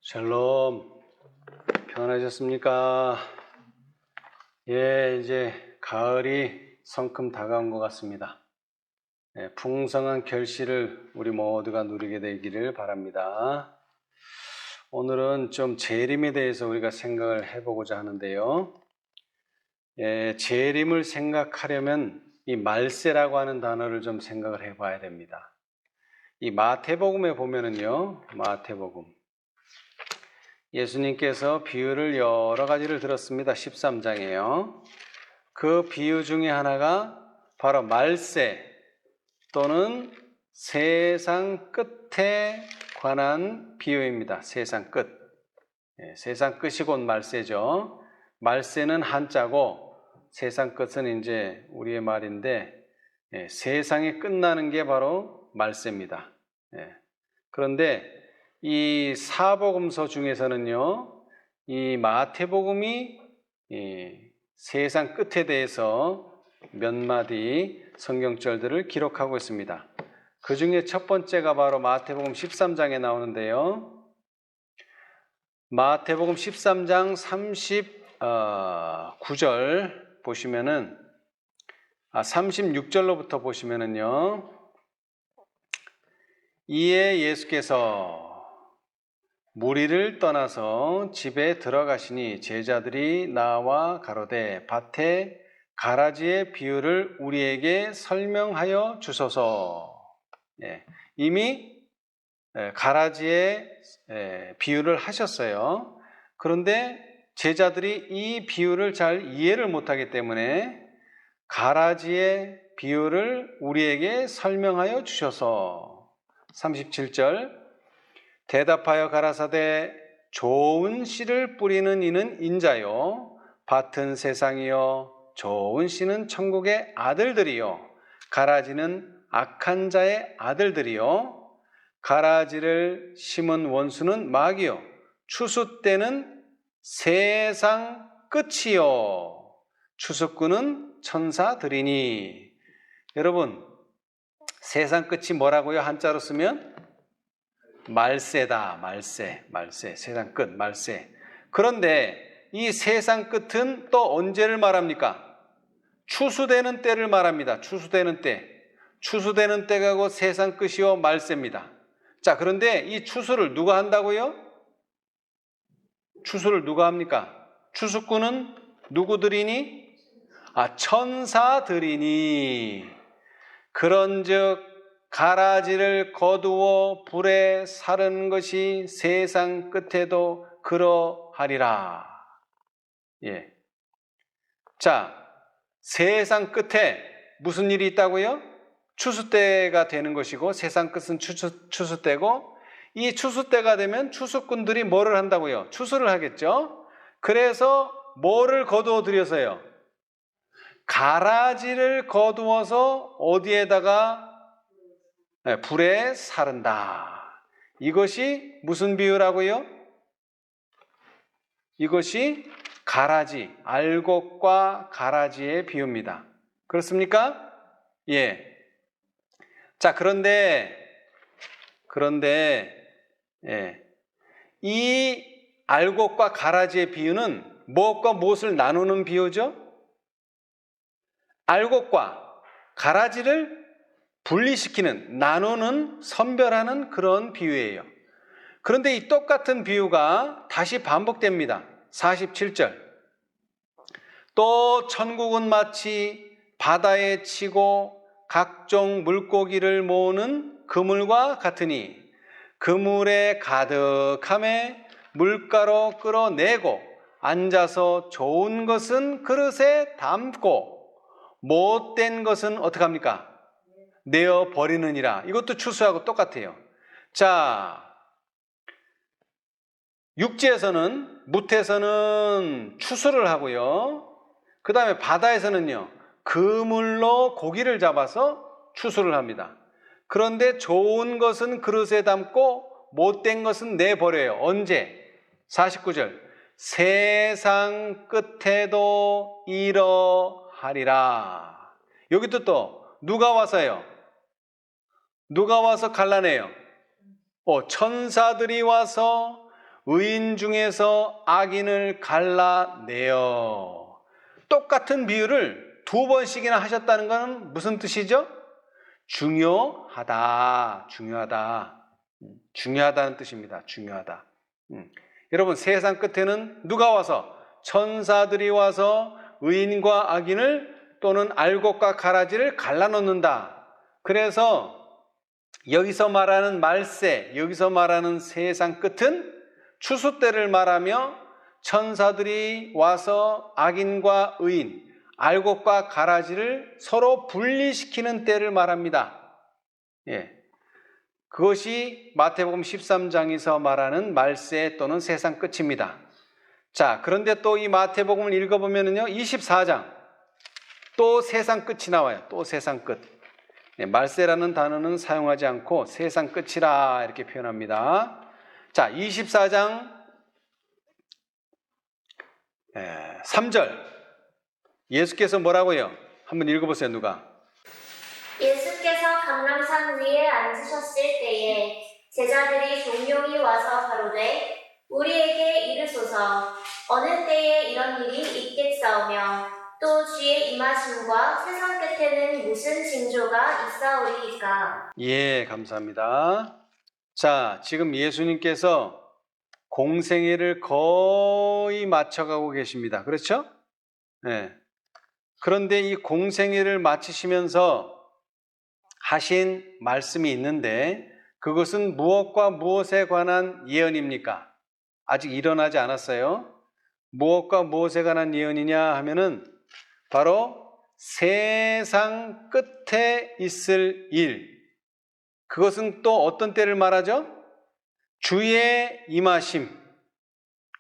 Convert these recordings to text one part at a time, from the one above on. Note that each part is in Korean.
샬롬, 평안하셨습니까? 예, 이제 가을이 성큼 다가온 것 같습니다. 풍성한 결실을 우리 모두가 누리게 되기를 바랍니다. 오늘은 좀 재림에 대해서 우리가 생각을 해보고자 하는데요. 재림을 생각하려면 이 말세라고 하는 단어를 좀 생각을 해봐야 됩니다. 이 마태복음에 보면은요, 마태복음. 예수님께서 비유를 여러 가지를 들었습니다. 13장에요. 그 비유 중에 하나가 바로 말세 또는 세상 끝에 관한 비유입니다. 세상 끝. 세상 끝이 곧 말세죠. 말세는 한자고 세상 끝은 이제 우리의 말인데 세상이 끝나는 게 바로 말세입니다. 그런데 이 사복음서 중에서는요, 이 마태복음이 세상 끝에 대해서 몇 마디 성경절들을 기록하고 있습니다. 그 중에 첫 번째가 바로 마태복음 13장에 나오는데요. 마태복음 13장 39절 보시면은, 36절로부터 보시면은요, 이에 예수께서 무리를 떠나서 집에 들어가시니 제자들이 나와 가로되 밭에 가라지의 비유를 우리에게 설명하여 주소서. 이미 가라지의 비유를 하셨어요. 그런데 제자들이 이 비유를 잘 이해를 못하기 때문에 가라지의 비유를 우리에게 설명하여 주셔서. 37절 대답하여 가라사대 좋은 씨를 뿌리는 이는 인자요 밭은 세상이요 좋은 씨는 천국의 아들들이요 가라지는 악한 자의 아들들이요 가라지를 심은 원수는 마귀요 추수 때는 세상 끝이요 추수꾼은 천사들이니. 여러분, 세상 끝이 뭐라고요? 한자로 쓰면 말세다. 말세, 세상 끝, 말세. 그런데 이 세상 끝은 또 언제를 말합니까? 추수되는 때를 말합니다. 추수되는 때. 추수되는 때가 곧 세상 끝이요 말세입니다. 자, 그런데 이 추수를 누가 한다고요? 추수를 누가 합니까? 추수꾼은 누구들이니? 천사들이니. 그런즉 가라지를 거두어 불에 사르는 것이 세상 끝에도 그러하리라. 자, 세상 끝에 무슨 일이 있다고요? 추수 때가 되는 것이고 세상 끝은 추수 때고 이 추수 때가 되면 추수꾼들이 뭐를 한다고요? 추수를 하겠죠. 그래서 뭐를 거두어 들여서요? 가라지를 거두어서 어디에다가 불에 사른다. 이것이 무슨 비유라고요? 이것이 가라지, 알곡과 가라지의 비유입니다. 그렇습니까? 예. 자, 그런데 이 알곡과 가라지의 비유는 무엇과 무엇을 나누는 비유죠? 알곡과 가라지를 분리시키는, 나누는, 선별하는 그런 비유예요. 그런데 이 똑같은 비유가 다시 반복됩니다. 47절. 또 천국은 마치 바다에 치고 각종 물고기를 모으는 그물과 같으니 그물에 가득함에 물가로 끌어내고 앉아서 좋은 것은 그릇에 담고 못된 것은 어떻게 합니까? 내어 버리느니라. 이것도 추수하고 똑같아요. 자, 육지에서는, 뭇에서는 추수를 하고요. 그 다음에 바다에서는요, 그물로 고기를 잡아서 추수를 합니다. 그런데 좋은 것은 그릇에 담고 못된 것은 내버려요. 언제? 49절. 세상 끝에도 이러하리라. 여기도 또 누가 와서요? 누가 와서 갈라내요? 천사들이 와서 의인 중에서 악인을 갈라내어. 똑같은 비유를 두 번씩이나 하셨다는 것은 무슨 뜻이죠? 중요하다. 중요하다는 뜻입니다. 중요하다. 여러분, 세상 끝에는 누가 와서? 천사들이 와서 의인과 악인을 또는 알곡과 가라지를 갈라놓는다. 그래서 여기서 말하는 말세, 여기서 말하는 세상 끝은 추수 때를 말하며 천사들이 와서 악인과 의인, 알곡과 가라지를 서로 분리시키는 때를 말합니다. 예. 그것이 마태복음 13장에서 말하는 말세 또는 세상 끝입니다. 자, 그런데 또 이 마태복음을 읽어보면요, 24장 또 세상 끝이 나와요. 또 세상 끝. 네, 말세라는 단어는 사용하지 않고 세상 끝이라 이렇게 표현합니다. 자, 24장 3절 예수께서 뭐라고요? 한번 읽어보세요. 누가? 예수께서 감람산 위에 앉으셨을 때에 제자들이 종용이 와서 가로되 우리에게 이르소서 어느 때에 이런 일이 있겠사오며 또 주의 임하심과 세상 끝에는 무슨 징조가 있사오리이까? 예, 감사합니다. 자, 지금 예수님께서 공생애를 거의 마쳐가고 계십니다. 그렇죠? 네. 그런데 이 공생애를 마치시면서 하신 말씀이 있는데 그것은 무엇과 무엇에 관한 예언입니까? 아직 일어나지 않았어요. 무엇과 무엇에 관한 예언이냐 하면은 바로 세상 끝에 있을 일. 그것은 또 어떤 때를 말하죠? 주의 임하심.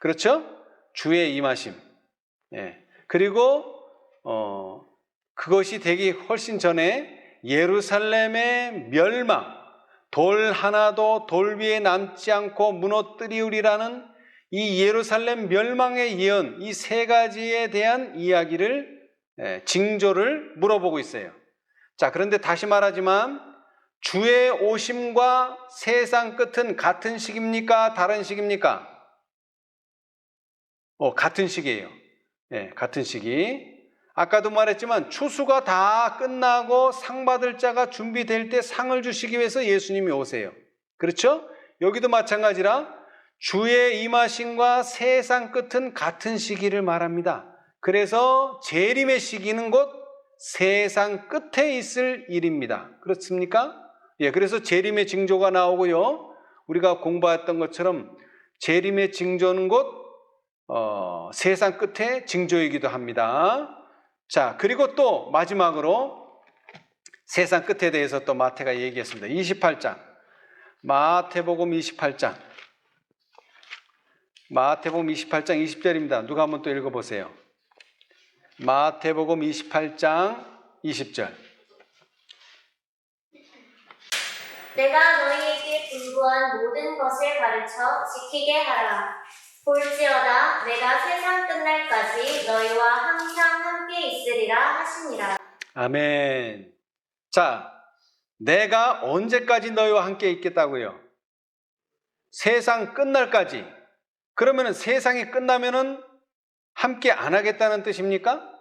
그렇죠? 주의 임하심. 예. 그리고 그것이 되기 훨씬 전에 예루살렘의 멸망, 돌 하나도 돌 위에 남지 않고 무너뜨리우리라는 이 예루살렘 멸망의 예언, 이 세 가지에 대한 이야기를 징조를 물어보고 있어요. 자, 그런데 다시 말하지만 주의 오심과 세상 끝은 같은 시기입니까? 다른 시기입니까? 같은 시기예요. 네, 같은 시기. 아까도 말했지만 추수가 다 끝나고 상 받을 자가 준비될 때 상을 주시기 위해서 예수님이 오세요. 그렇죠? 여기도 마찬가지라 주의 임하심과 세상 끝은 같은 시기를 말합니다. 그래서 재림의 시기는 곧 세상 끝에 있을 일입니다. 그렇습니까? 예, 그래서 재림의 징조가 나오고요. 우리가 공부했던 것처럼 재림의 징조는 곧 세상 끝의 징조이기도 합니다. 자, 그리고 또 마지막으로 세상 끝에 대해서 또 마태가 얘기했습니다. 28장. 마태복음 28장. 마태복음 28장 20절입니다. 누가 한번 또 읽어보세요. 마태복음 28장 20절. 내가 너희에게 분부한 모든 것을 가르쳐 지키게 하라. 볼지어다 내가 세상 끝날까지 너희와 항상 함께 있으리라 하시니라. 아멘. 자, 내가 언제까지 너희와 함께 있겠다고요? 세상 끝날까지. 그러면은 세상이 끝나면은 함께 안 하겠다는 뜻입니까?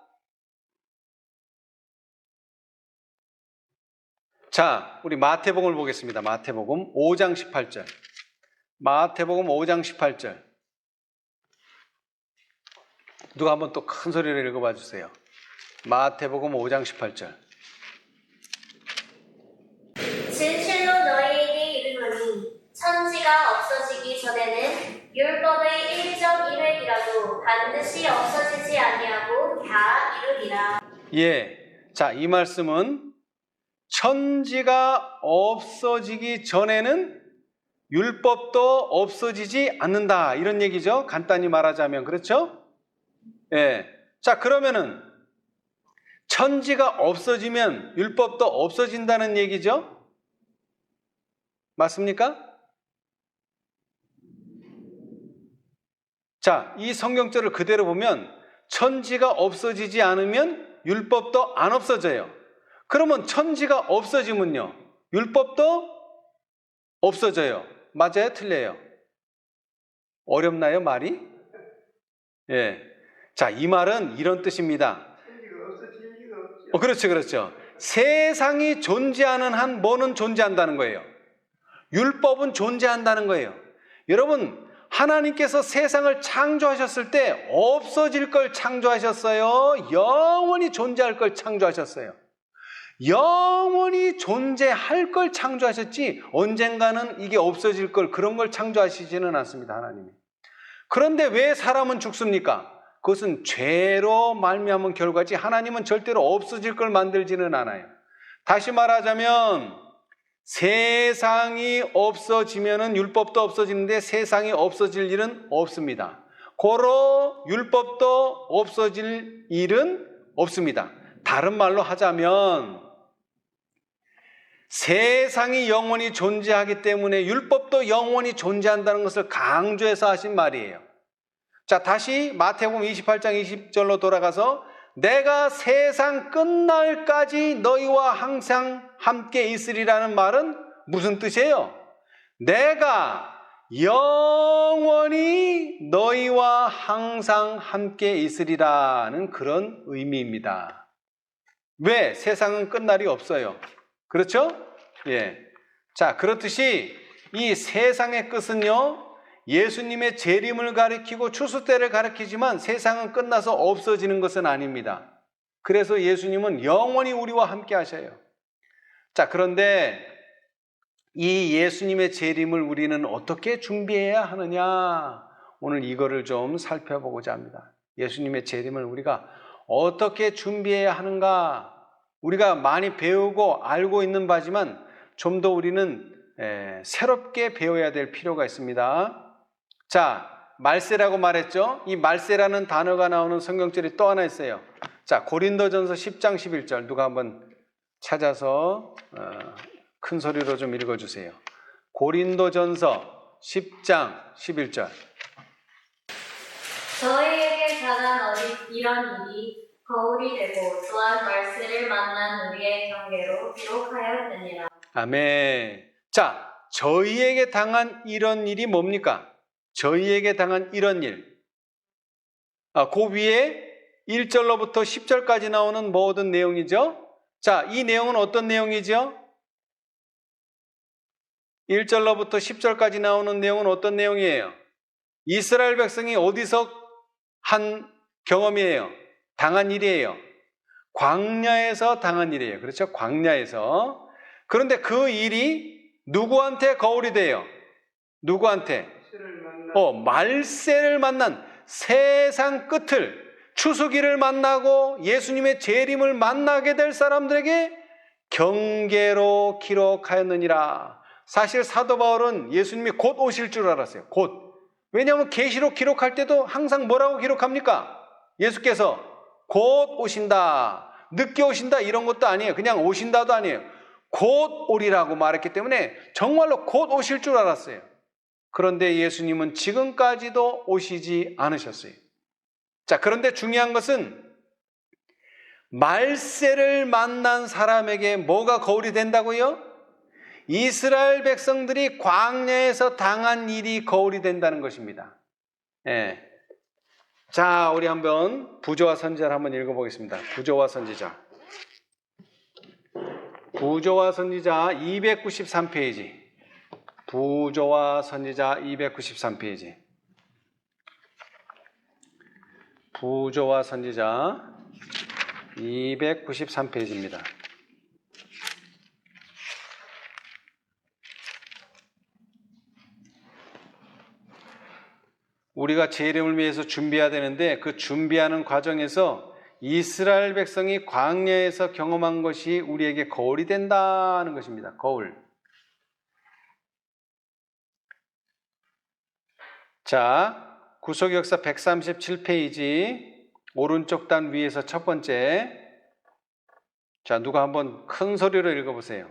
자, 우리 마태복음을 보겠습니다. 마태복음 5장 18절. 마태복음 5장 18절. 누가 한번 또 큰 소리로 읽어봐 주세요. 마태복음 5장 18절. 진실로 너희에게 이르노니 천지가 없어지기 전에는 율법의 1.1획이라도 반드시 없어지지 아니하고 다 이루리라. 예, 자, 이 말씀은 천지가 없어지기 전에는 율법도 없어지지 않는다 이런 얘기죠. 간단히 말하자면. 그렇죠? 예. 자, 그러면은 천지가 없어지면 율법도 없어진다는 얘기죠? 맞습니까? 자, 이 성경절을 그대로 보면 천지가 없어지지 않으면 율법도 안 없어져요. 그러면 천지가 없어지면요, 율법도 없어져요. 맞아요? 틀려요? 어렵나요, 말이? 예. 자, 이 말은 이런 뜻입니다. 그렇죠, 그렇죠. 세상이 존재하는 한 뭐는 존재한다는 거예요. 율법은 존재한다는 거예요. 여러분, 하나님께서 세상을 창조하셨을 때 없어질 걸 창조하셨어요? 영원히 존재할 걸 창조하셨어요? 영원히 존재할 걸 창조하셨지 언젠가는 이게 없어질 걸 그런 걸 창조하시지는 않습니다, 하나님이. 그런데 왜 사람은 죽습니까? 그것은 죄로 말미암은 결과지 하나님은 절대로 없어질 걸 만들지는 않아요. 다시 말하자면 세상이 없어지면은 율법도 없어지는데 세상이 없어질 일은 없습니다. 고로 율법도 없어질 일은 없습니다. 다른 말로 하자면 세상이 영원히 존재하기 때문에 율법도 영원히 존재한다는 것을 강조해서 하신 말이에요. 자, 다시 마태복음 28장 20절로 돌아가서 내가 세상 끝날까지 너희와 항상 함께 있으리라는 말은 무슨 뜻이에요? 내가 영원히 너희와 항상 함께 있으리라는 그런 의미입니다. 왜? 세상은 끝날이 없어요. 그렇죠? 예. 자, 그렇듯이 이 세상의 끝은요, 예수님의 재림을 가리키고 추수 때를 가리키지만 세상은 끝나서 없어지는 것은 아닙니다. 그래서 예수님은 영원히 우리와 함께 하셔요. 자, 그런데 이 예수님의 재림을 우리는 어떻게 준비해야 하느냐? 오늘 이거를 좀 살펴보고자 합니다. 예수님의 재림을 우리가 어떻게 준비해야 하는가? 우리가 많이 배우고 알고 있는 바지만 좀 더 우리는 새롭게 배워야 될 필요가 있습니다. 자, 말세라고 말했죠? 이 말세라는 단어가 나오는 성경절이 또 하나 있어요. 자, 고린도전서 10장 11절 누가 한번 찾아서 큰 소리로 좀 읽어주세요. 고린도전서 10장 11절. 저희에게 당한 이런 일이 거울이 되고 또한 말세를 만난 우리의 경계로 기록하였느니라. 아멘. 자, 저희에게 당한 이런 일이 뭡니까? 저희에게 당한 이런 일. 그 위에 1절로부터 10절까지 나오는 모든 내용이죠. 자, 이 내용은 어떤 내용이죠? 1절로부터 10절까지 나오는 내용은 어떤 내용이에요? 이스라엘 백성이 어디서 한 경험이에요? 당한 일이에요. 광야에서 당한 일이에요. 그렇죠? 광야에서. 그런데 그 일이 누구한테 거울이 돼요? 누구한테? 말세를 만난 세상 끝을 추수기를 만나고 예수님의 재림을 만나게 될 사람들에게 경계로 기록하였느니라. 사실 사도 바울은 예수님이 곧 오실 줄 알았어요. 곧. 왜냐하면 계시록 기록할 때도 항상 뭐라고 기록합니까? 예수께서 곧 오신다, 늦게 오신다 이런 것도 아니에요. 그냥 오신다도 아니에요. 곧 오리라고 말했기 때문에 정말로 곧 오실 줄 알았어요. 그런데 예수님은 지금까지도 오시지 않으셨어요. 자, 그런데 중요한 것은 말세를 만난 사람에게 뭐가 거울이 된다고요? 이스라엘 백성들이 광야에서 당한 일이 거울이 된다는 것입니다. 예. 자, 우리 한번 부조와 선지자를 한번 읽어보겠습니다. 부조와 선지자. 부조와 선지자 293페이지. 부조와 선지자 293페이지. 부조와 선지자 293페이지입니다. 우리가 재림을 위해서 준비해야 되는데 그 준비하는 과정에서 이스라엘 백성이 광야에서 경험한 것이 우리에게 거울이 된다는 것입니다. 거울. 자, 구속역사 137페이지 오른쪽 단 위에서 첫 번째. 자, 누가 한번 큰 소리로 읽어보세요.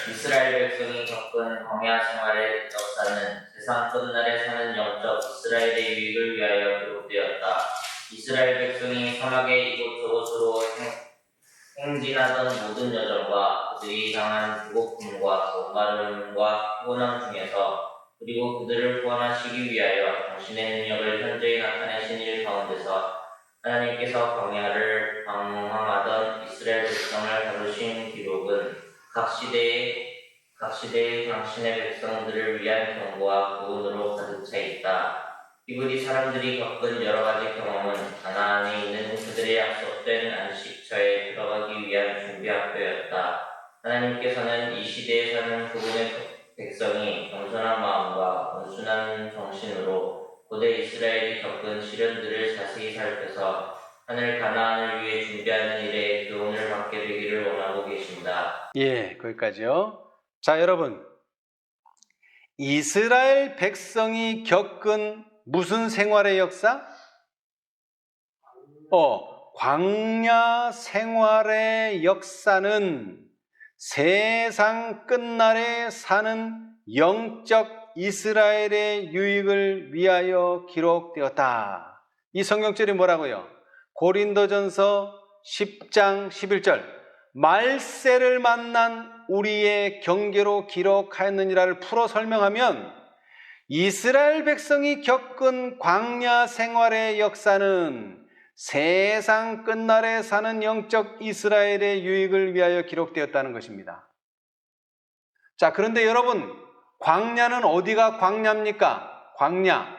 이스라엘 백성이 겪은 광야 생활의 역사는 세상 끝날에 사는 영적 이스라엘의 유익을 위하여 기록되었다. 이스라엘 백성이 사막의 이곳저곳으로 행진하던 모든 여정과 그들이 당한 배고픔과 목마름과 피곤함 중에서 그리고 그들을 구원하시기 위하여 당신의 능력을 현저히 나타내신 일 가운데서 하나님께서 광야를 방황하던 이스라엘 백성을 다루신 기록은 각 시대에 당신의 백성들을 위한 경고와 구원으로 가득 차 있다. 히브리 사람들이 겪은 여러 가지 경험은 가나안에 있는 그들의 약속된 안식처에 들어가기 위한 준비학교였다. 하나님께서는 이 시대에 사는 그분의 백성이 겸손한 마음과 온순한 정신으로 고대 이스라엘이 겪은 시련들을 자세히 살펴서 하늘 가나안을 위해 준비하는 일에 교훈을 받게 되기를 원하고 계십니다. 예, 거기까지요. 자, 여러분, 이스라엘 백성이 겪은 무슨 생활의 역사? 광야 생활의 역사는 세상 끝날에 사는 영적 이스라엘의 유익을 위하여 기록되었다. 이 성경절이 뭐라고요? 고린도전서 10장 11절 말세를 만난 우리의 경계로 기록하였느니라를 풀어 설명하면 이스라엘 백성이 겪은 광야 생활의 역사는 세상 끝날에 사는 영적 이스라엘의 유익을 위하여 기록되었다는 것입니다. 자, 그런데 여러분, 광야는 어디가 광야입니까? 광야.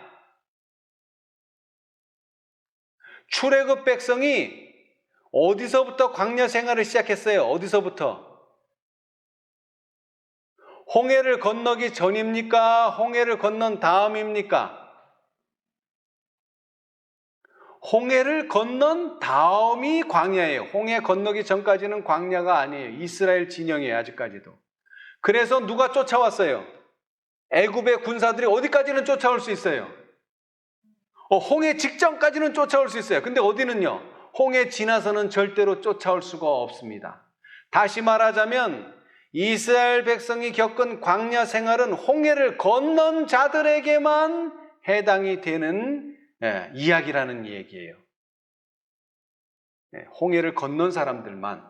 출애굽 백성이 어디서부터 광야 생활을 시작했어요? 어디서부터? 홍해를 건너기 전입니까? 홍해를 건넌 다음입니까? 홍해를 건넌 다음이 광야예요. 홍해 건너기 전까지는 광야가 아니에요. 이스라엘 진영이에요. 아직까지도. 그래서 누가 쫓아왔어요? 애굽의 군사들이 어디까지는 쫓아올 수 있어요? 홍해 직전까지는 쫓아올 수 있어요. 근데 어디는요? 홍해 지나서는 절대로 쫓아올 수가 없습니다. 다시 말하자면 이스라엘 백성이 겪은 광야 생활은 홍해를 건넌 자들에게만 해당이 되는 이야기라는 얘기예요. 홍해를 건넌 사람들만.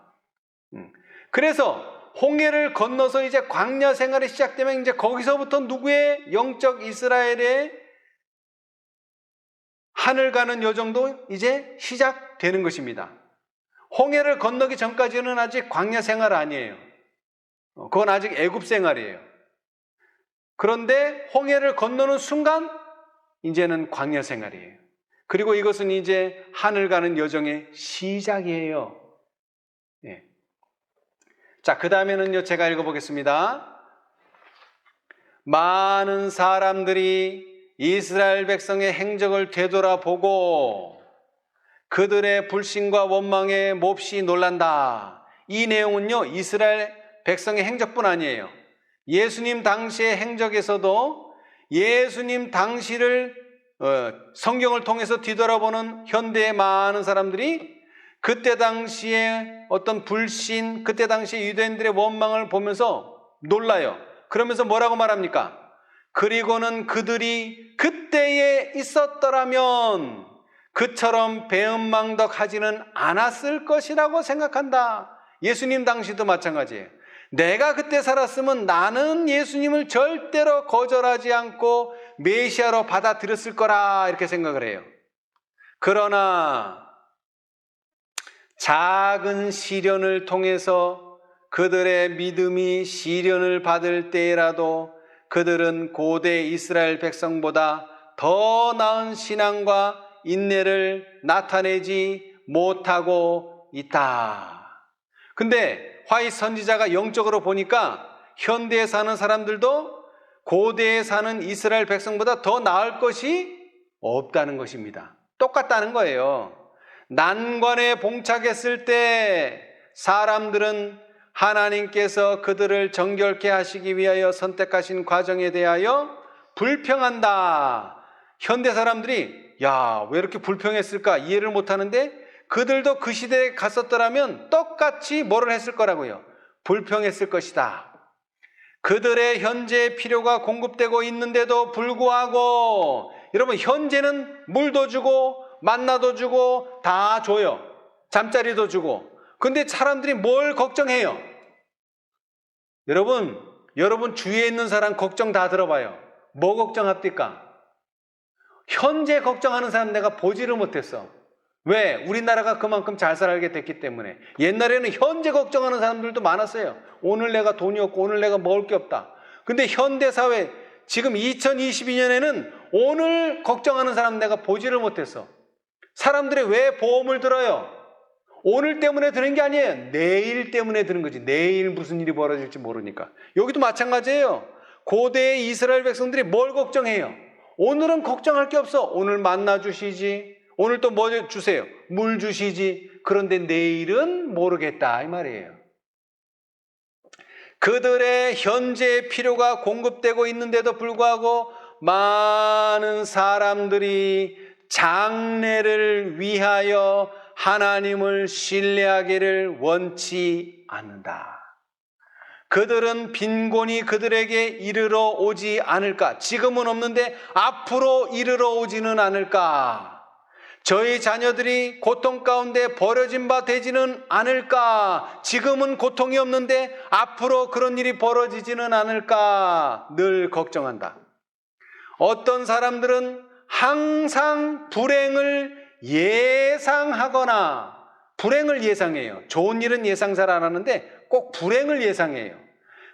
그래서 홍해를 건너서 이제 광야 생활이 시작되면 이제 거기서부터 누구의 영적 이스라엘의 하늘 가는 여정도 이제 시작되는 것입니다. 홍해를 건너기 전까지는 아직 광야 생활 아니에요. 그건 아직 애굽 생활이에요. 그런데 홍해를 건너는 순간 이제는 광야 생활이에요. 그리고 이것은 이제 하늘 가는 여정의 시작이에요. 예. 자, 그 다음에는요, 제가 읽어보겠습니다. 많은 사람들이 이스라엘 백성의 행적을 되돌아보고 그들의 불신과 원망에 몹시 놀란다. 이 내용은요, 이스라엘 백성의 행적뿐 아니에요. 예수님 당시의 행적에서도 예수님 당시를 성경을 통해서 뒤돌아보는 현대의 많은 사람들이 그때 당시에 어떤 불신, 그때 당시에 유대인들의 원망을 보면서 놀라요. 그러면서 뭐라고 말합니까? 그리고는 그들이 그때에 있었더라면 그처럼 배은망덕하지는 않았을 것이라고 생각한다. 예수님 당시도 마찬가지예요. 내가 그때 살았으면 나는 예수님을 절대로 거절하지 않고 메시아로 받아들였을 거라 이렇게 생각을 해요. 그러나 작은 시련을 통해서 그들의 믿음이 시련을 받을 때라도 그들은 고대 이스라엘 백성보다 더 나은 신앙과 인내를 나타내지 못하고 있다. 근데 화이 선지자가 영적으로 보니까 현대에 사는 사람들도 고대에 사는 이스라엘 백성보다 더 나을 것이 없다는 것입니다. 똑같다는 거예요. 난관에 봉착했을 때 사람들은 하나님께서 그들을 정결케 하시기 위하여 선택하신 과정에 대하여 불평한다. 현대 사람들이 왜 이렇게 불평했을까 이해를 못하는데 그들도 그 시대에 갔었더라면 똑같이 뭐를 했을 거라고요? 불평했을 것이다. 그들의 현재 필요가 공급되고 있는데도 불구하고 여러분 현재는 물도 주고 만나도 주고 다 줘요. 잠자리도 주고. 근데 사람들이 뭘 걱정해요? 여러분 주위에 있는 사람 걱정 다 들어봐요. 뭐 걱정합니까? 현재 걱정하는 사람 내가 보지를 못했어. 왜? 우리나라가 그만큼 잘 살게 됐기 때문에. 옛날에는 현재 걱정하는 사람들도 많았어요. 오늘 내가 돈이 없고 오늘 내가 먹을 게 없다. 근데 현대사회 지금 2022년에는 오늘 걱정하는 사람 내가 보지를 못했어. 사람들이 왜 보험을 들어요? 오늘 때문에 드는 게 아니에요. 내일 때문에 드는 거지. 내일 무슨 일이 벌어질지 모르니까. 여기도 마찬가지예요. 고대의 이스라엘 백성들이 뭘 걱정해요? 오늘은 걱정할 게 없어. 오늘 만나 주시지. 오늘 또 뭐 주세요? 물 주시지. 그런데 내일은 모르겠다 이 말이에요. 그들의 현재 필요가 공급되고 있는데도 불구하고 많은 사람들이 장래를 위하여 하나님을 신뢰하기를 원치 않는다. 그들은 빈곤이 그들에게 이르러 오지 않을까? 지금은 없는데 앞으로 이르러 오지는 않을까? 저희 자녀들이 고통 가운데 버려진 바 되지는 않을까? 지금은 고통이 없는데 앞으로 그런 일이 벌어지지는 않을까? 늘 걱정한다. 어떤 사람들은 항상 불행을 예상하거나 불행을 예상해요. 좋은 일은 예상 잘 안 하는데 꼭 불행을 예상해요.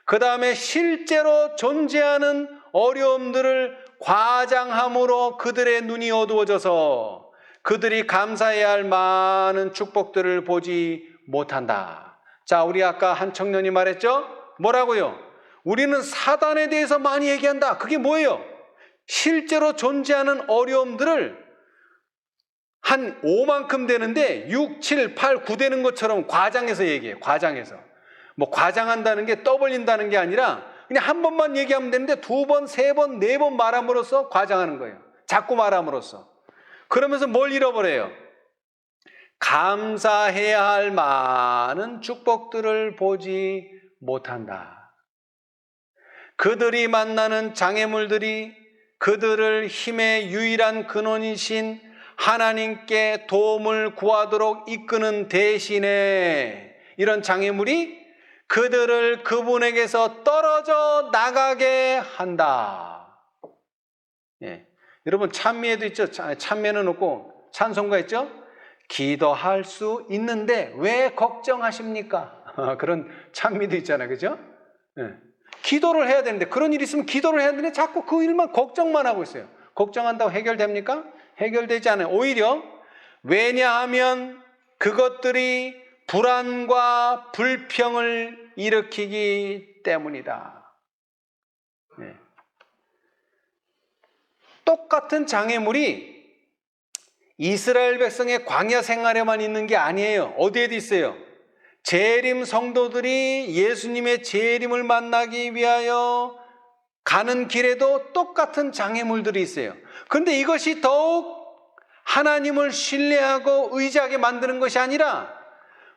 그 다음에 실제로 존재하는 어려움들을 과장함으로 그들의 눈이 어두워져서 그들이 감사해야 할 많은 축복들을 보지 못한다. 자, 우리 아까 한 청년이 말했죠? 뭐라고요? 우리는 사단에 대해서 많이 얘기한다. 그게 뭐예요? 실제로 존재하는 어려움들을 한 5만큼 되는데 6, 7, 8, 9 되는 것처럼 과장해서 얘기해요. 과장해서. 뭐 과장한다는 게 떠벌린다는 게 아니라 그냥 한 번만 얘기하면 되는데 2번, 3번, 4번 말함으로써 과장하는 거예요. 자꾸 말함으로써. 그러면서 뭘 잃어버려요? 감사해야 할 많은 축복들을 보지 못한다. 그들이 만나는 장애물들이 그들을 힘의 유일한 근원이신 하나님께 도움을 구하도록 이끄는 대신에 이런 장애물이 그들을 그분에게서 떨어져 나가게 한다. 예. 여러분 찬미에도 있죠. 찬미에는 없고 찬송가 있죠. 기도할 수 있는데 왜 걱정하십니까? 그런 찬미도 있잖아요. 그죠? 예. 기도를 해야 되는데 그런 일이 있으면 기도를 해야 되는데 자꾸 그 일만 걱정만 하고 있어요. 걱정한다고 해결됩니까? 해결되지 않아요. 오히려 왜냐하면 그것들이 불안과 불평을 일으키기 때문이다. 네. 똑같은 장애물이 이스라엘 백성의 광야 생활에만 있는 게 아니에요. 어디에도 있어요. 재림 성도들이 예수님의 재림을 만나기 위하여 가는 길에도 똑같은 장애물들이 있어요. 그런데 이것이 더욱 하나님을 신뢰하고 의지하게 만드는 것이 아니라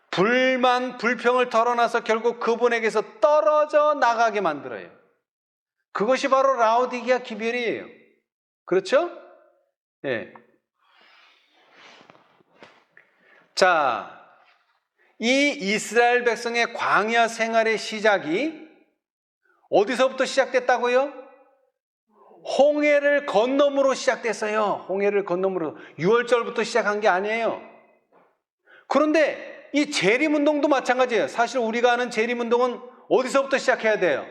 불만, 불평을 털어놔서 결국 그분에게서 떨어져 나가게 만들어요. 그것이 바로 라오디게아 기별이에요. 그렇죠? 예. 자, 이 이스라엘 백성의 광야 생활의 시작이 어디서부터 시작됐다고요? 홍해를 건너므로 시작됐어요. 홍해를 건너므로 6월절부터 시작한 게 아니에요. 그런데 이 재림운동도 마찬가지예요. 사실 우리가 아는 재림운동은 어디서부터 시작해야 돼요?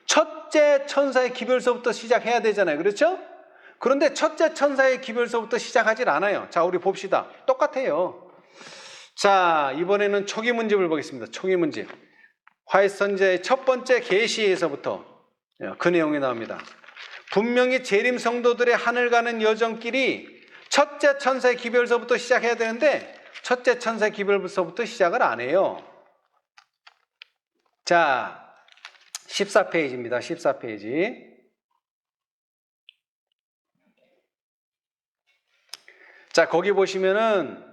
첫째 천사의 기별서부터 시작해야 되잖아요. 그렇죠? 그런데 첫째 천사의 기별서부터 시작하질 않아요. 자, 우리 봅시다. 똑같아요. 자, 이번에는 초기 문집을 보겠습니다. 초기 문집. 화이트 선지자의 첫 번째 계시에서부터 그 내용이 나옵니다. 분명히 재림 성도들의 하늘 가는 여정길이 첫째 천사의 기별서부터 시작해야 되는데 첫째 천사의 기별서부터 시작을 안 해요. 자, 14페이지입니다. 14페이지. 자, 거기 보시면은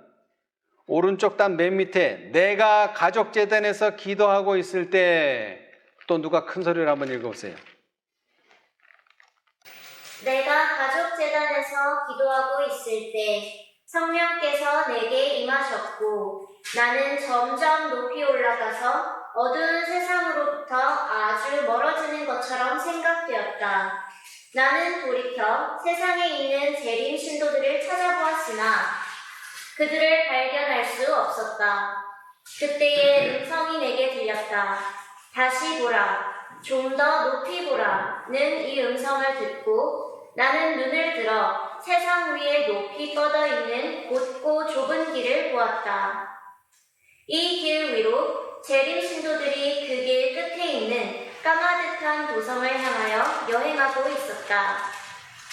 오른쪽 단 맨 밑에 내가 가족재단에서 기도하고 있을 때 또 누가 큰 소리를 한번 읽어보세요. 내가 가족재단에서 기도하고 있을 때 성령께서 내게 임하셨고 나는 점점 높이 올라가서 어두운 세상으로부터 아주 멀어지는 것처럼 것처럼 생각되었다. 나는 돌이켜 세상에 있는 재림 신도들을 찾아보았으나 그들을 발견할 수 없었다. 그때의 음성이 내게 들렸다. 다시 보라, 좀 더 높이 보라는 이 음성을 듣고 나는 눈을 들어 세상 위에 높이 뻗어 있는 곧고 좁은 길을 보았다. 이 길 위로 재림 신도들이 그 길 끝에 있는 까마득한 도성을 향하여 여행하고 있었다.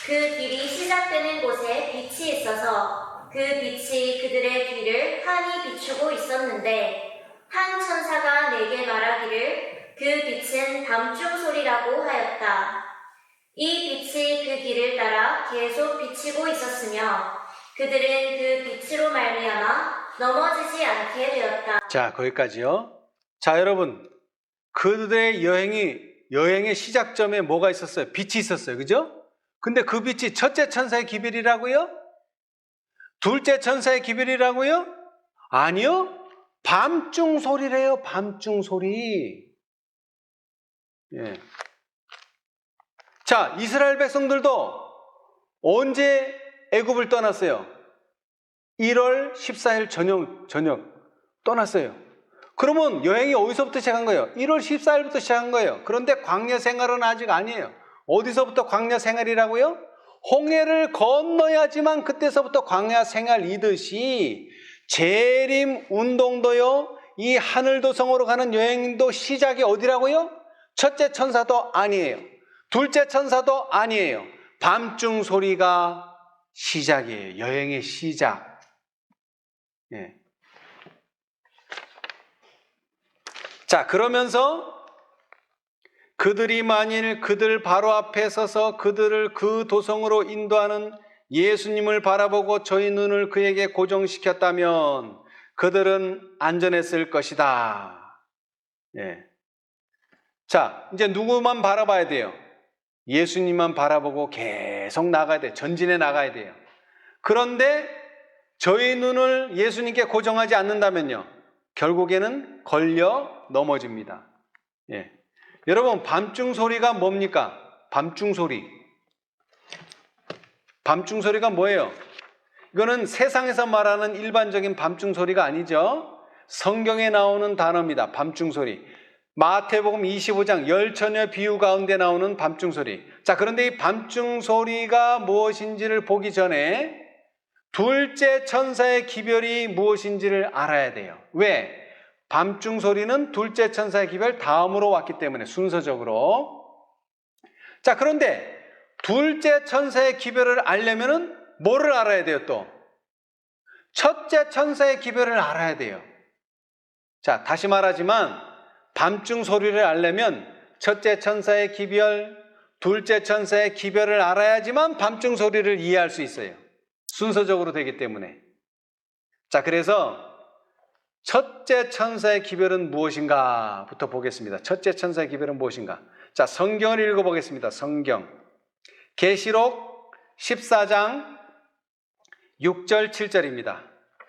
그 길이 시작되는 곳에 빛이 있어서 그 빛이 그들의 뒤를 환히 비추고 있었는데 한 천사가 내게 말하기를 그 빛은 밤중 소리라고 하였다. 이 빛이 그 길을 따라 계속 비치고 있었으며 그들은 그 빛으로 말미암아 넘어지지 않게 되었다. 자, 거기까지요. 자, 여러분, 그들의 여행의 시작점에 뭐가 있었어요? 빛이 있었어요. 그죠? 근데 그 빛이 첫째 천사의 기별이라고요? 둘째 천사의 기별이라고요? 아니요. 밤중 소리래요. 밤중 소리. 예. 자, 이스라엘 백성들도 언제 애굽을 떠났어요? 1월 14일 저녁 떠났어요. 그러면 여행이 어디서부터 시작한 거예요? 1월 14일부터 시작한 거예요. 그런데 광야 생활은 아직 아니에요. 어디서부터 광야 생활이라고요? 홍해를 건너야지만 그때서부터 광야 생활이듯이 재림 운동도요, 이 하늘도성으로 가는 여행도 시작이 어디라고요? 첫째 천사도 아니에요. 둘째 천사도 아니에요. 밤중 소리가 시작이에요. 여행의 시작. 예. 자, 그러면서 그들이 만일 그들 바로 앞에 서서 그들을 그 도성으로 인도하는 예수님을 바라보고 저희 눈을 그에게 고정시켰다면 그들은 안전했을 것이다. 예. 자, 이제 누구만 바라봐야 돼요? 예수님만 바라보고 계속 나가야 돼요. 전진해 나가야 돼요. 그런데 저희 눈을 예수님께 고정하지 않는다면요, 결국에는 걸려 넘어집니다. 예. 여러분, 밤중 소리가 뭡니까? 밤중 소리. 밤중 소리가 뭐예요? 이거는 세상에서 말하는 일반적인 밤중 소리가 아니죠. 성경에 나오는 단어입니다. 밤중 소리. 마태복음 25장 열처녀 비유 가운데 나오는 밤중 소리. 자, 그런데 이 밤중 소리가 무엇인지를 보기 전에 둘째 천사의 기별이 무엇인지를 알아야 돼요. 왜? 밤중 소리는 둘째 천사의 기별 다음으로 왔기 때문에, 순서적으로. 자, 그런데 둘째 천사의 기별을 알려면은 뭐를 알아야 돼요, 또? 첫째 천사의 기별을 알아야 돼요. 자, 다시 말하지만 밤중 소리를 알려면 첫째 천사의 기별, 둘째 천사의 기별을 알아야지만 밤중 소리를 이해할 수 있어요. 순서적으로 되기 때문에. 자, 그래서 첫째 천사의 기별은 무엇인가 부터 보겠습니다. 첫째 천사의 기별은 무엇인가? 자, 성경을 읽어보겠습니다. 성경. 계시록 14장 6절 7절입니다.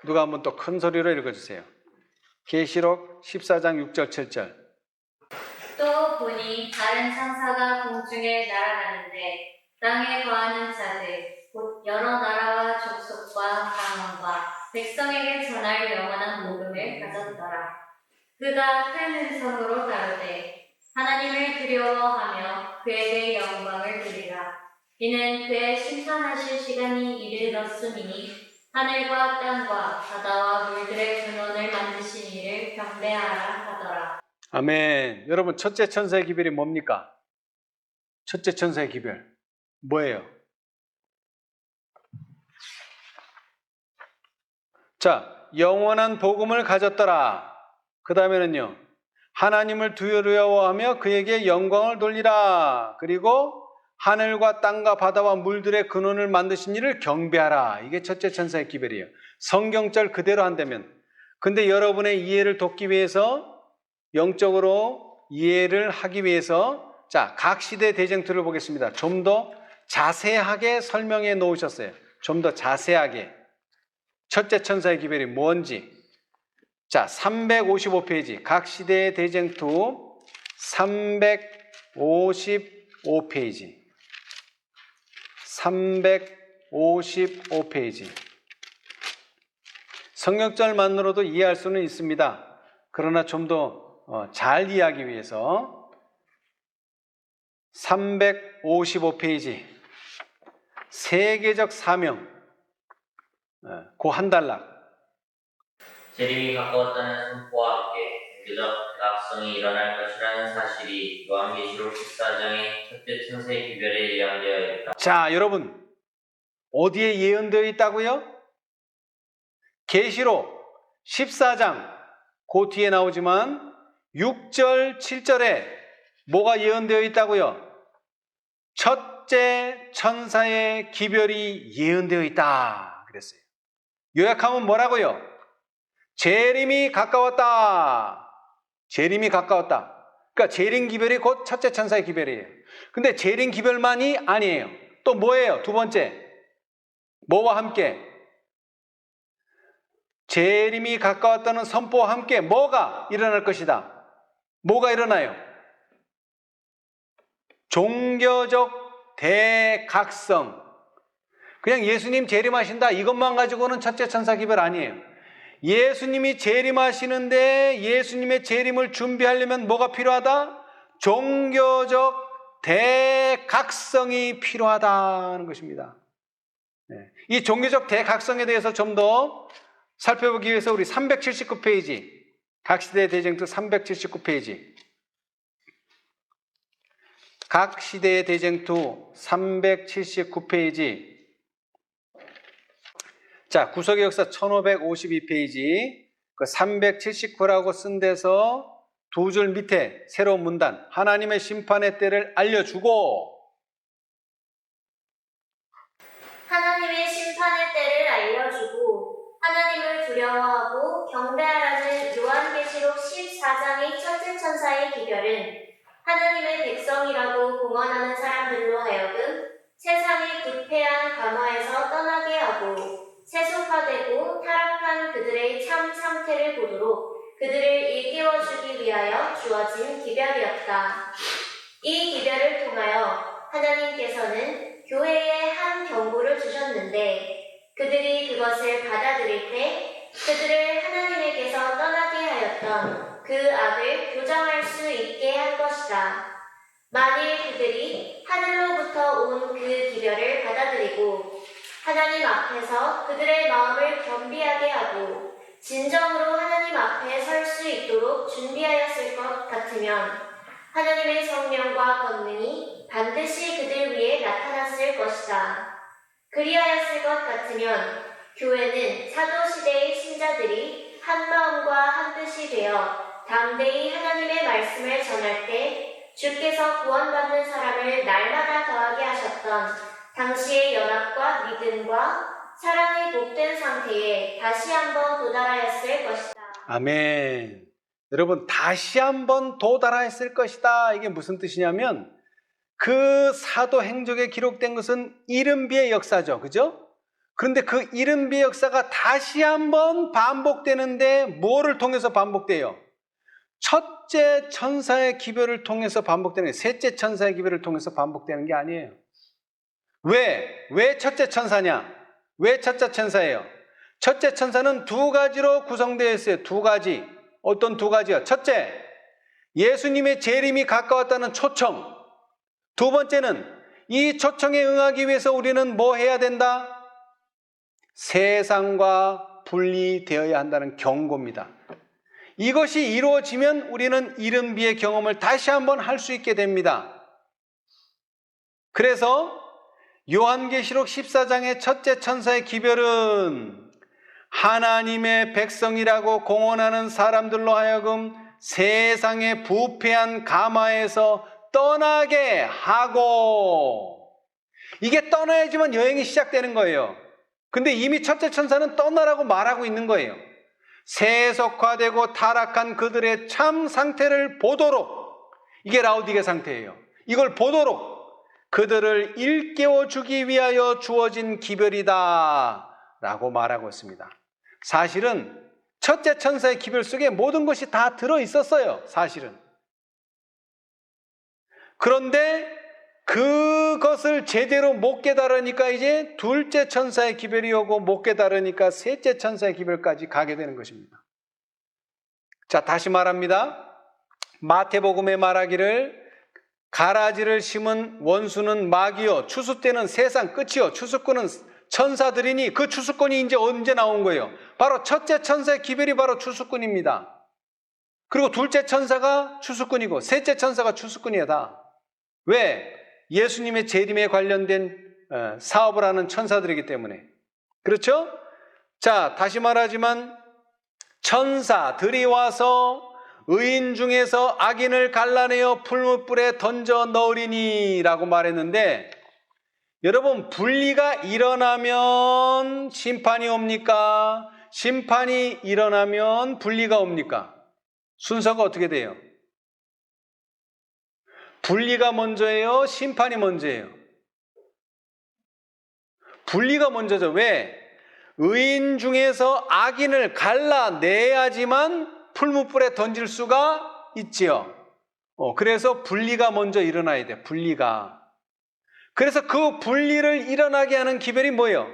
누가 한번 또 큰 소리로 읽어주세요. 계시록 14장 6절 7절. 또 보니 다른 천사가 공중에 날아가는데 땅에 거하는 자들 곧 여러 나라와 족속과 방언과 백성에게 전할 영원한 복음을 가졌더라. 그가 큰 음성으로 가로되 하나님을 두려워하며 그에게 영광을 드리라. 이는 그의 심판하실 시간이 이르렀음이니 하늘과 땅과 바다와 물들의 근원을 만드신 이를 경배하라 하더라. 아멘. 여러분, 첫째 천사의 기별이 뭡니까? 첫째 천사의 기별 뭐예요? 자, 영원한 복음을 가졌더라. 그 다음에는요, 하나님을 두려워하며 그에게 영광을 돌리라. 그리고 하늘과 땅과 바다와 물들의 근원을 만드신 이를 경배하라. 이게 첫째 천사의 기별이에요. 성경절 그대로 한다면. 근데 여러분의 이해를 돕기 위해서, 영적으로 이해를 하기 위해서, 자, 각 시대 대쟁투를 보겠습니다. 좀 더 자세하게 설명해 놓으셨어요. 좀 더 자세하게. 첫째 천사의 기별이 뭔지. 자, 355페이지 각 시대의 대쟁투 355페이지. 355페이지. 성경절만으로도 이해할 수는 있습니다. 그러나 좀 더 잘 이해하기 위해서 355페이지. 세계적 사명. 그 한 단락. 재림이 가까웠다는 선포와 함께 종교적 대각성이 일어날 것이라는 사실이 요한계시록 14장의 첫째 천사의 기별에 예언되어 있다. 자, 여러분. 어디에 예언되어 있다고요? 계시록 14장. 그 뒤에 나오지만 6절, 7절에 뭐가 예언되어 있다고요? 첫째 천사의 기별이 예언되어 있다. 그랬어요. 요약하면 뭐라고요? 재림이 가까웠다. 재림이 가까웠다. 그러니까 재림 기별이 곧 첫째 천사의 기별이에요. 근데 재림 기별만이 아니에요. 또 뭐예요? 두 번째. 뭐와 함께? 재림이 가까웠다는 선포와 함께 뭐가 일어날 것이다. 뭐가 일어나요? 종교적 대각성. 그냥 예수님 재림하신다 이것만 가지고는 첫째 천사 기별 아니에요. 예수님이 재림하시는데 예수님의 재림을 준비하려면 뭐가 필요하다? 종교적 대각성이 필요하다는 것입니다. 이 종교적 대각성에 대해서 좀 더 살펴보기 위해서 우리 379페이지 각시대 대쟁투 379페이지 각시대의 대쟁투 379페이지 자, 구속의 역사 1552페이지 그 379라고 쓴 데서 두 줄 밑에 새로운 문단 하나님의 심판의 때를 알려주고 하나님의 심판의 때를 알려주고 하나님을 두려워하고 경배하라는 요한계시록 14장의 첫째 천사의 기별은 하나님의 백성이라고 공언하는 사람들로 하여금 세상의 부패한 감화에서 떠나게 하고 세속화되고 타락한 그들의 참 상태를 보도록 그들을 일깨워주기 위하여 주어진 기별이었다. 이 기별을 통하여 하나님께서는 교회에 한 경고를 주셨는데 그들이 그것을 받아들일 때 그들을 하나님에게서 떠나게 하였던 그 악을 교정할 수 있게 한 것이다. 만일 그들이 하늘로부터 온 그 기별을 받아들이고 하나님 앞에서 그들의 마음을 겸비하게 하고 진정으로 하나님 앞에 설 수 있도록 준비하였을 것 같으면 하나님의 성령과 권능이 반드시 그들 위에 나타났을 것이다. 그리하였을 것 같으면 교회는 사도시대의 신자들이 한 마음과 한 뜻이 되어 담대히 하나님의 말씀을 전할 때 주께서 구원받는 사람을 날마다 더하게 하셨던 당시의 연합과 믿음과 사랑의 복된 상태에 다시 한번 도달하였을 것이다. 아멘. 여러분 다시 한번 도달하였을 것이다. 이게 무슨 뜻이냐면 그 사도행적에 기록된 것은 이른비의 역사죠. 그죠? 그런데 그 이른비의 역사가 다시 한번 반복되는데 뭐를 통해서 반복돼요? 첫째 천사의 기별을 통해서 반복되는 거예요. 셋째 천사의 기별을 통해서 반복되는 게 아니에요. 왜 첫째 천사냐? 왜 첫째 천사예요? 첫째 천사는 두 가지로 구성되어 있어요. 두 가지. 어떤 두 가지요? 첫째, 예수님의 재림이 가까웠다는 초청. 두 번째는 이 초청에 응하기 위해서 우리는 뭐 해야 된다? 세상과 분리되어야 한다는 경고입니다. 이것이 이루어지면 우리는 이른비의 경험을 다시 한번 할 수 있게 됩니다. 그래서 요한계시록 14장의 첫째 천사의 기별은 하나님의 백성이라고 공언하는 사람들로 하여금 세상의 부패한 가마에서 떠나게 하고 이게 떠나야지만 여행이 시작되는 거예요. 근데 이미 첫째 천사는 떠나라고 말하고 있는 거예요. 세속화되고 타락한 그들의 참 상태를 보도록 이게 라우디게 상태예요. 이걸 보도록 그들을 일깨워 주기 위하여 주어진 기별이다 라고 말하고 있습니다. 사실은 첫째 천사의 기별 속에 모든 것이 다 들어있었어요. 사실은. 그런데 그것을 제대로 못 깨달으니까 이제 둘째 천사의 기별이 오고 못 깨달으니까 셋째 천사의 기별까지 가게 되는 것입니다. 자, 다시 말합니다. 마태복음에 말하기를 가라지를 심은 원수는 마귀요 추수 때는 세상 끝이요 추수꾼은 천사들이니 그 추수꾼이 이제 언제 나온 거예요? 바로 첫째 천사의 기별이 바로 추수꾼입니다. 그리고 둘째 천사가 추수꾼이고 셋째 천사가 추수꾼이야 다. 왜? 예수님의 재림에 관련된 사업을 하는 천사들이기 때문에. 그렇죠? 자, 다시 말하지만 천사들이 와서 의인 중에서 악인을 갈라내어 풀무불에 던져 넣으리니 라고 말했는데, 여러분, 분리가 일어나면 심판이 옵니까? 심판이 일어나면 분리가 옵니까? 순서가 어떻게 돼요? 분리가 먼저예요? 심판이 먼저예요? 분리가 먼저죠. 왜? 의인 중에서 악인을 갈라내야지만 풀무불에 던질 수가 있지요. 그래서 분리가 먼저 일어나야 돼. 분리가. 그래서 그 분리를 일어나게 하는 기별이 뭐예요?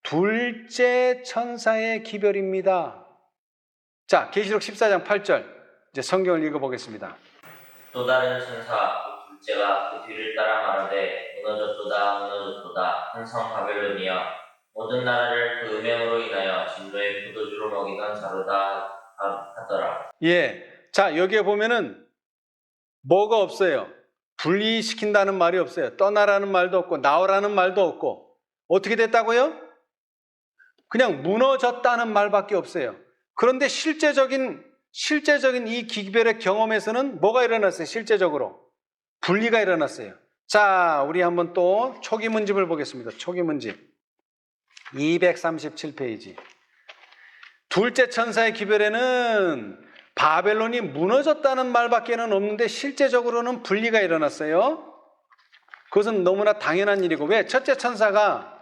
둘째 천사의 기별입니다. 자, 계시록 14장 8절 이제 성경을 읽어보겠습니다. 또 다른 천사 그 둘째가 그 뒤를 따라 말하되 무너졌도다 무너졌도다 큰 성 바벨론이여 모든 나라를 그 음행으로 인하여 진노의 포도주로 먹이던 자로다 하더라. 예, 자 여기에 보면은 뭐가 없어요? 분리시킨다는 말이 없어요. 떠나라는 말도 없고 나오라는 말도 없고 어떻게 됐다고요? 그냥 무너졌다는 말밖에 없어요. 그런데 실제적인 이 기별의 경험에서는 뭐가 일어났어요? 실제적으로 분리가 일어났어요. 자, 우리 한번 또 초기 문집을 보겠습니다. 초기 문집 237페이지. 둘째 천사의 기별에는 바벨론이 무너졌다는 말밖에는 없는데 실제적으로는 분리가 일어났어요. 그것은 너무나 당연한 일이고, 왜? 첫째 천사가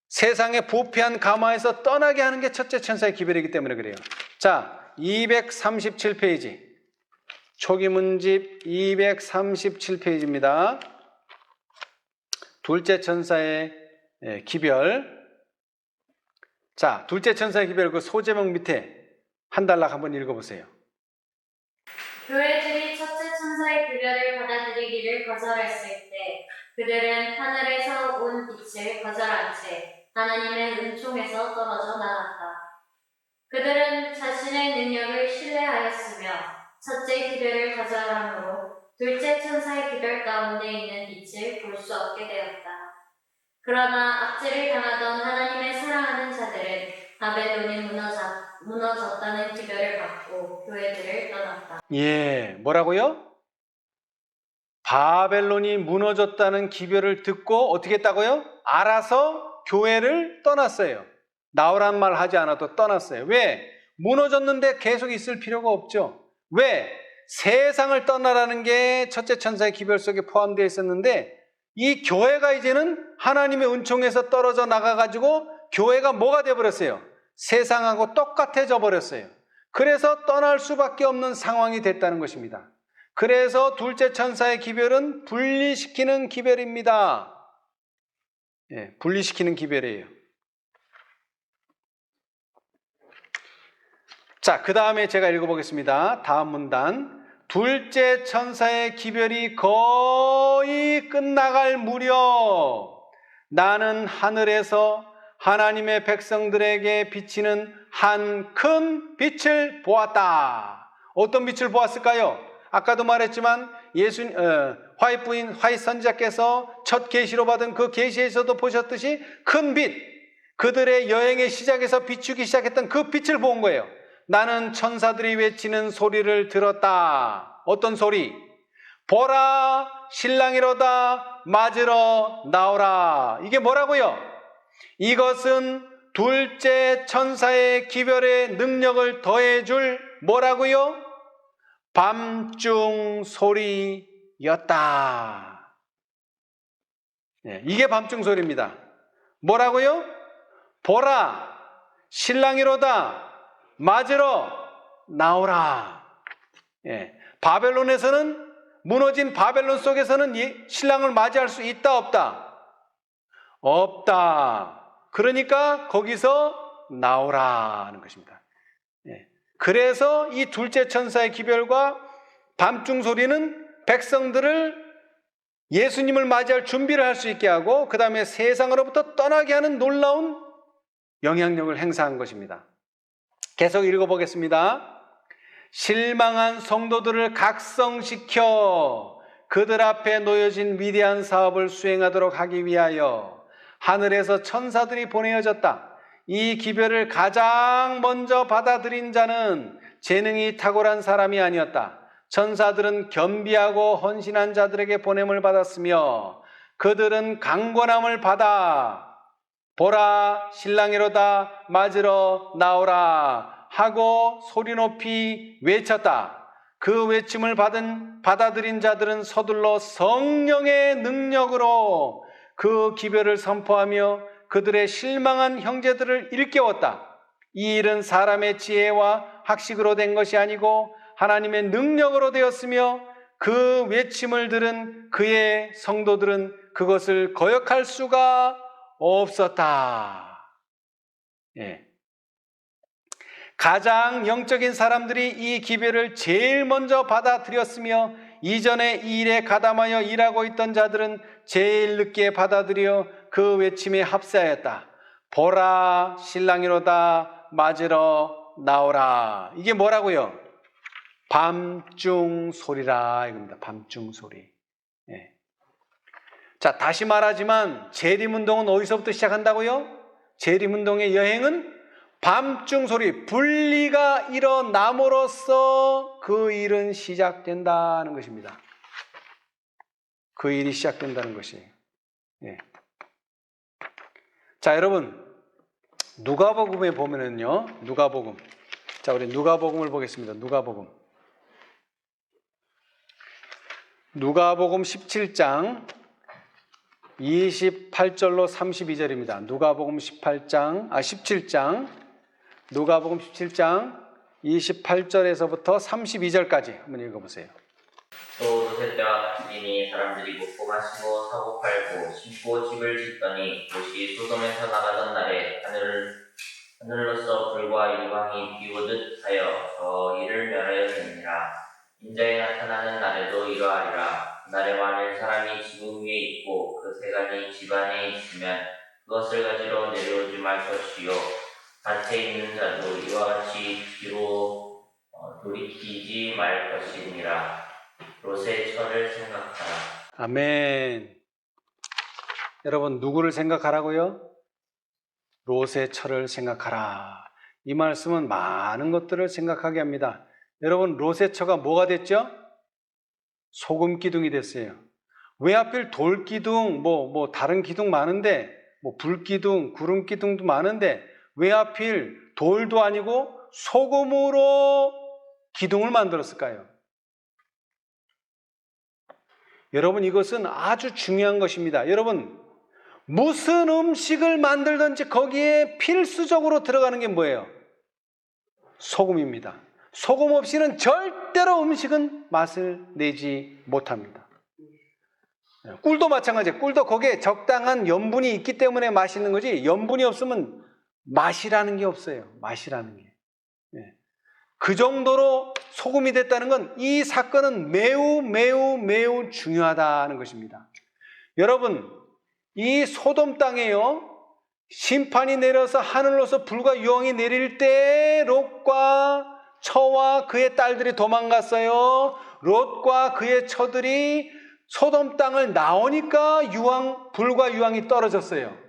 세상에 부패한 가마에서 떠나게 하는 게 첫째 천사의 기별이기 때문에 그래요. 자, 237페이지. 초기 문집 237페이지입니다. 둘째 천사의 기별. 자, 둘째 천사의 기별 그 소제목 밑에 한 단락 한번 읽어보세요. 교회들이 첫째 천사의 기별을 받아들이기를 거절했을 때 그들은 하늘에서 온 빛을 거절한 채 하나님의 은총에서 떨어져 나갔다. 그들은 자신의 능력을 신뢰하였으며 첫째 기별을 거절함으로 둘째 천사의 기별 가운데 있는 빛을 볼 수 없게 되었다. 그러나 압제를 당하던 하나님의 사랑하는 자들은 바벨론이 무너졌다는 기별을 받고 교회들을 떠났다. 예, 뭐라고요? 바벨론이 무너졌다는 기별을 듣고 어떻게 했다고요? 알아서 교회를 떠났어요. 나오란 말 하지 않아도 떠났어요. 왜? 무너졌는데 계속 있을 필요가 없죠. 왜? 세상을 떠나라는 게 첫째 천사의 기별 속에 포함되어 있었는데 이 교회가 이제는 하나님의 은총에서 떨어져 나가가지고 교회가 뭐가 되어버렸어요? 세상하고 똑같아져 버렸어요. 그래서 떠날 수밖에 없는 상황이 됐다는 것입니다. 그래서 둘째 천사의 기별은 분리시키는 기별입니다. 예, 분리시키는 기별이에요. 자, 그 다음에 제가 읽어보겠습니다. 다음 문단. 둘째 천사의 기별이 거의 끝나갈 무렵 나는 하늘에서 하나님의 백성들에게 비치는 한 큰 빛을 보았다. 어떤 빛을 보았을까요? 아까도 말했지만 화윗 부인 화윗 선지자께서 첫 계시로 받은 그 계시에서도 보셨듯이 큰 빛, 그들의 여행의 시작에서 비추기 시작했던 그 빛을 본 거예요. 나는 천사들이 외치는 소리를 들었다. 어떤 소리? 보라, 신랑이로다, 맞으러 나오라. 이게 뭐라고요? 이것은 둘째 천사의 기별의 능력을 더해줄 뭐라고요? 밤중 소리였다. 네, 이게 밤중 소리입니다. 뭐라고요? 보라, 신랑이로다, 맞으러 나오라. 예. 바벨론에서는 무너진 바벨론 속에서는 신랑을 맞이할 수 있다 없다? 없다. 그러니까 거기서 나오라 하는 것입니다. 예. 그래서 이 둘째 천사의 기별과 밤중 소리는 백성들을 예수님을 맞이할 준비를 할 수 있게 하고 그 다음에 세상으로부터 떠나게 하는 놀라운 영향력을 행사한 것입니다. 계속 읽어보겠습니다. 실망한 성도들을 각성시켜 그들 앞에 놓여진 위대한 사업을 수행하도록 하기 위하여 하늘에서 천사들이 보내어졌다. 이 기별을 가장 먼저 받아들인 자는 재능이 탁월한 사람이 아니었다. 천사들은 겸비하고 헌신한 자들에게 보냄을 받았으며 그들은 강권함을 받아 보라 신랑이로다 맞으러 나오라 하고 소리 높이 외쳤다. 그 외침을 받아들인 자들은 서둘러 성령의 능력으로 그 기별을 선포하며 그들의 실망한 형제들을 일깨웠다. 이 일은 사람의 지혜와 학식으로 된 것이 아니고 하나님의 능력으로 되었으며 그 외침을 들은 그의 성도들은 그것을 거역할 수가 없었다. 예. 가장 영적인 사람들이 이 기별을 제일 먼저 받아들였으며 이전에 이 일에 가담하여 일하고 있던 자들은 제일 늦게 받아들여 그 외침에 합세하였다. 보라 신랑이로다 맞으러 나오라. 이게 뭐라고요? 밤중 소리라 이겁니다. 밤중 소리. 예. 자, 다시 말하지만 재림운동은 어디서부터 시작한다고요? 재림운동의 여행은 밤중 소리, 분리가 일어남으로써 그 일은 시작된다는 것입니다. 그 일이 시작된다는 것이. 예. 자, 여러분 누가복음에 보면은요, 누가복음. 자, 우리 누가복음을 보겠습니다. 누가복음 17장 28절로 32절입니다. 누가복음 17장 누가복음 17장 28절에서부터 32절까지 한번 읽어보세요. 또 두세 때와 같으니 사람들이 먹고 마시고 사고 팔고 심고 집을 짓더니 도시 소돔에서 나가던 날에 하늘로서 불과 유광이 비오듯 하여 저 일을 멸하였느니라. 인자에 나타나는 날에도 이러하리라. 그날에 만일 사람이 지붕 위에 있고 그 세간이 집 안에 있으면 그것을 가지러 내려오지 말 것이요 밭에 있는 자도 이와 같이 뒤로 돌이키지 말 것이니라. 롯의 처를 생각하라. 아멘. 여러분 누구를 생각하라고요? 롯의 처를 생각하라. 이 말씀은 많은 것들을 생각하게 합니다. 여러분 롯의 처가 뭐가 됐죠? 소금 기둥이 됐어요. 왜 하필 돌 기둥, 다른 기둥 많은데, 불 기둥, 구름 기둥도 많은데 왜 하필 돌도 아니고 소금으로 기둥을 만들었을까요? 여러분 이것은 아주 중요한 것입니다. 여러분 무슨 음식을 만들든지 거기에 필수적으로 들어가는 게 뭐예요? 소금입니다. 소금 없이는 절대로 음식은 맛을 내지 못합니다. 꿀도 마찬가지예요. 꿀도 거기에 적당한 염분이 있기 때문에 맛있는 거지 염분이 없으면 맛이라는 게 없어요. 맛이라는 게. 그 정도로 소금이 됐다는 건 이 사건은 매우 중요하다는 것입니다. 여러분 이 소돔 땅에요 심판이 내려서 하늘로서 불과 유황이 내릴 때 롯과 처와 그의 딸들이 도망갔어요. 롯과 그의 처들이 소돔 땅을 나오니까 불과 유황이 떨어졌어요.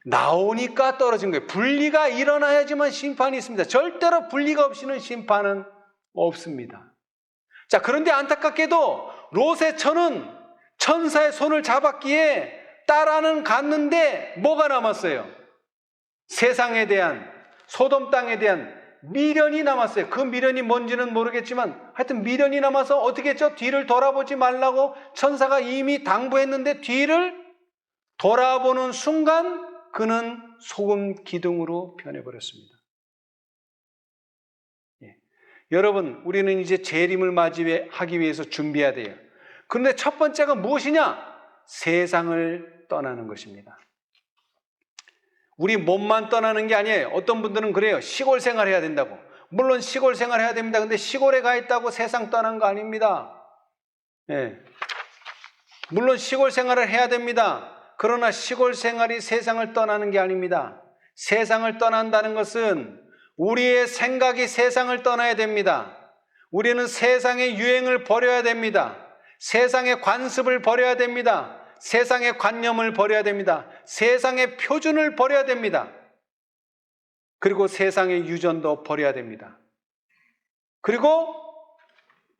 나오니까 떨어진 거예요. 분리가 일어나야지만 심판이 있습니다. 절대로 분리가 없이는 심판은 없습니다. 자, 그런데 안타깝게도 롯의 처는 천사의 손을 잡았기에 딸아는 갔는데 뭐가 남았어요? 세상에 대한, 소돔 땅에 대한 미련이 남았어요. 그 미련이 뭔지는 모르겠지만 하여튼 미련이 남아서 어떻게 했죠? 뒤를 돌아보지 말라고 천사가 이미 당부했는데 뒤를 돌아보는 순간 그는 소금 기둥으로 변해버렸습니다. 여러분, 우리는 이제 재림을 맞이하기 위해서 준비해야 돼요. 그런데 첫 번째가 무엇이냐? 세상을 떠나는 것입니다. 우리 몸만 떠나는 게 아니에요. 어떤 분들은 그래요. 시골 생활해야 된다고. 물론 시골 생활해야 됩니다. 근데 시골에 가 있다고 세상 떠난 거 아닙니다. 예. 물론 시골 생활을 해야 됩니다. 그러나 시골 생활이 세상을 떠나는 게 아닙니다. 세상을 떠난다는 것은 우리의 생각이 세상을 떠나야 됩니다. 우리는 세상의 유행을 버려야 됩니다. 세상의 관습을 버려야 됩니다. 세상의 관념을 버려야 됩니다. 세상의 표준을 버려야 됩니다. 그리고 세상의 유전도 버려야 됩니다. 그리고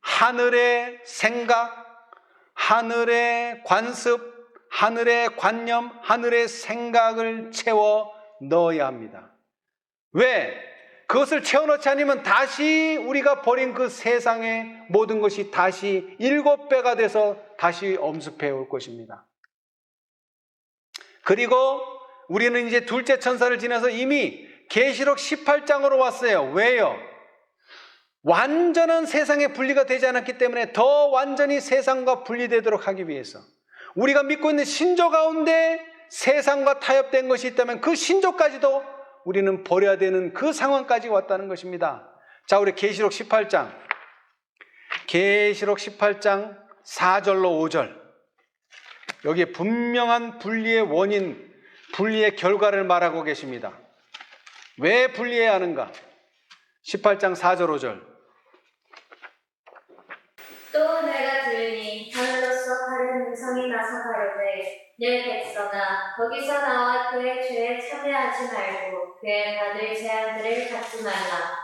하늘의 생각, 하늘의 관습, 하늘의 관념, 하늘의 생각을 채워 넣어야 합니다. 왜? 그것을 채워넣지 않으면 다시 우리가 버린 그 세상의 모든 것이 다시 7배가 돼서 다시 엄습해 올 것입니다. 그리고 우리는 이제 둘째 천사를 지나서 이미 계시록 18장으로 왔어요. 왜요? 완전한 세상의 분리가 되지 않았기 때문에 더 완전히 세상과 분리되도록 하기 위해서 우리가 믿고 있는 신조 가운데 세상과 타협된 것이 있다면 그 신조까지도 우리는 버려야 되는 그 상황까지 왔다는 것입니다. 자, 우리 계시록 18장 4절로 5절 여기에 분명한 분리의 원인, 분리의 결과를 말하고 계십니다. 왜 분리해야 하는가? 18장 4절 5절 또 내가 들으니 하늘로서 다른 음성이 나서 가로되 내 백성아 거기서 나와 그의 죄에 참여하지 말고 그의 받을 재앙들을 받지 말라.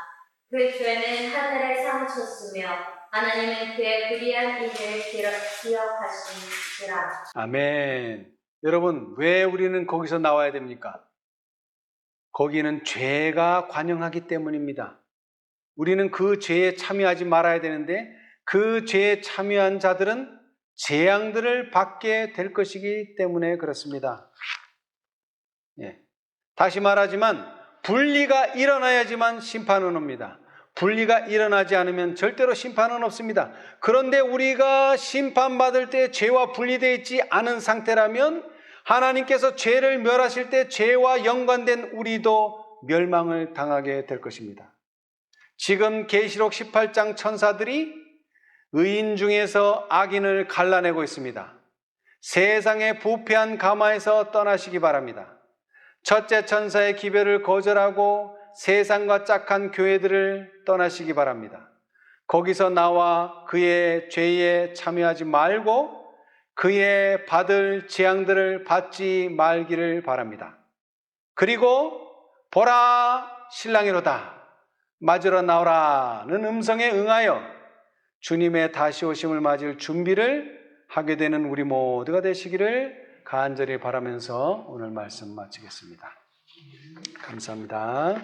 그 죄는 하늘의 상처쓰며 하나님은 그의 불의한 일을 기억하시니라. 아멘. 여러분, 왜 우리는 거기서 나와야 됩니까? 거기는 죄가 관영하기 때문입니다. 우리는 그 죄에 참여하지 말아야 되는데 그 죄에 참여한 자들은 재앙들을 받게 될 것이기 때문에 그렇습니다. 예. 다시 말하지만 분리가 일어나야지만 심판은 옵니다. 분리가 일어나지 않으면 절대로 심판은 없습니다. 그런데 우리가 심판받을 때 죄와 분리되어 있지 않은 상태라면 하나님께서 죄를 멸하실 때 죄와 연관된 우리도 멸망을 당하게 될 것입니다. 지금 계시록 18장 천사들이 의인 중에서 악인을 갈라내고 있습니다. 세상의 부패한 가마에서 떠나시기 바랍니다. 첫째 천사의 기별을 거절하고 세상과 짝한 교회들을 떠나시기 바랍니다. 거기서 나와 그의 죄에 참여하지 말고 그의 받을 재앙들을 받지 말기를 바랍니다. 그리고 보라 신랑이로다 맞으러 나오라는 음성에 응하여 주님의 다시 오심을 맞을 준비를 하게 되는 우리 모두가 되시기를 간절히 바라면서 오늘 말씀 마치겠습니다. 감사합니다.